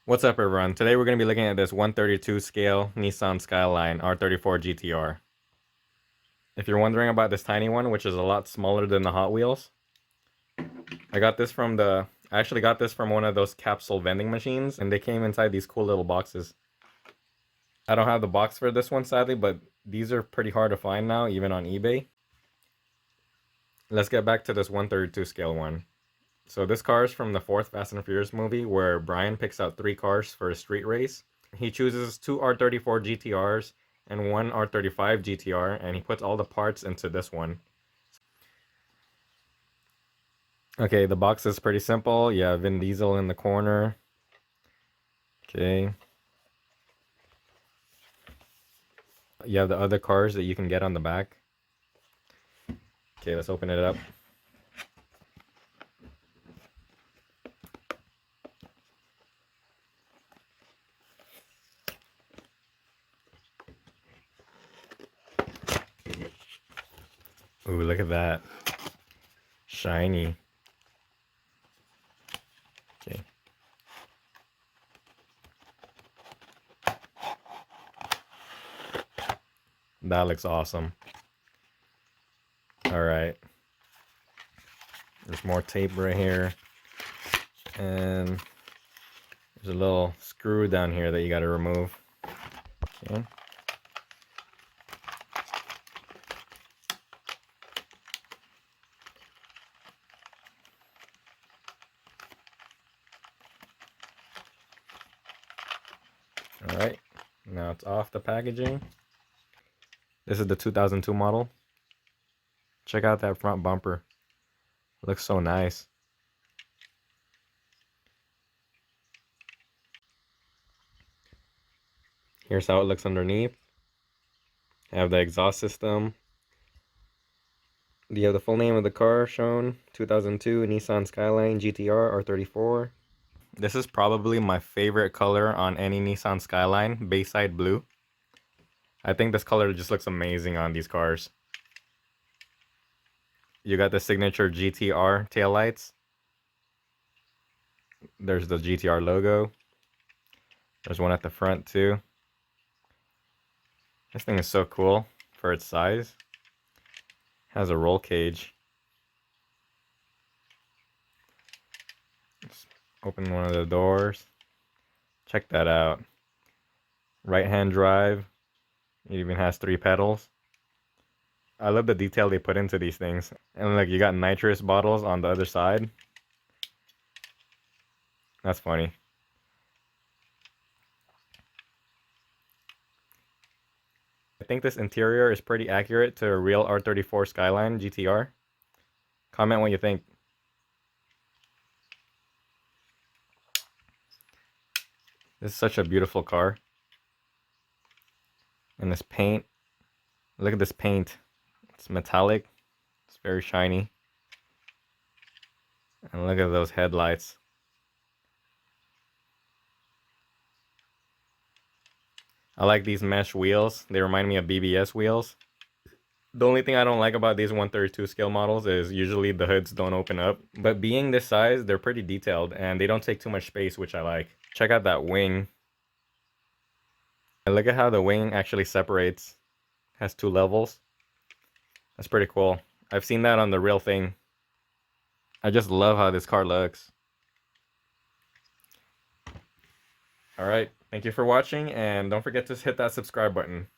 What's up everyone? Today we're going to be looking at this 132 scale Nissan Skyline R34 Gtr. If you're wondering about this tiny one, which is a lot smaller than the Hot Wheels, I actually got this from one of those capsule vending machines, and they came inside these cool little boxes. I don't have the box for this one sadly, but these are pretty hard to find now, even on eBay. Let's get back to this 132 scale one. So this car is from the 4th Fast and Furious movie, where Brian picks out 3 cars for a street race. He chooses 2 R34 GTRs and 1 R35 GTR, and he puts all the parts into this one. Okay, the box is pretty simple. You have Vin Diesel in the corner. Okay. You have the other cars that you can get on the back. Okay, let's open it up. Ooh, look at that. Shiny. Okay. That looks awesome. Alright. There's more tape right here. And there's a little screw down here that you gotta remove. Okay. Alright, now it's off the packaging. This is the 2002 model. Check out that front bumper. It looks so nice. Here's how it looks underneath. You have the exhaust system. Do you have the full name of the car shown? 2002 Nissan Skyline Gtr R34. This is probably my favorite color on any Nissan Skyline, Bayside Blue. I think this color just looks amazing on these cars. You got the signature GTR taillights. There's the GTR logo. There's one at the front too. This thing is so cool for its size. Has a roll cage. Just open one of the doors. Check that out. Right-hand drive. It even has 3 pedals. I love the detail they put into these things. And look, you got nitrous bottles on the other side. That's funny. I think this interior is pretty accurate to a real R34 Skyline GTR. Comment what you think. This is such a beautiful car. And this paint. Look at this paint. It's metallic. It's very shiny. And look at those headlights. I like these mesh wheels. They remind me of BBS wheels. The only thing I don't like about these 132 scale models is usually the hoods don't open up. But being this size, they're pretty detailed and they don't take too much space, which I like. Check out that wing. And look at how the wing actually separates. Has 2 levels. That's pretty cool. I've seen that on the real thing. I just love how this car looks. Alright, thank you for watching, and don't forget to hit that subscribe button.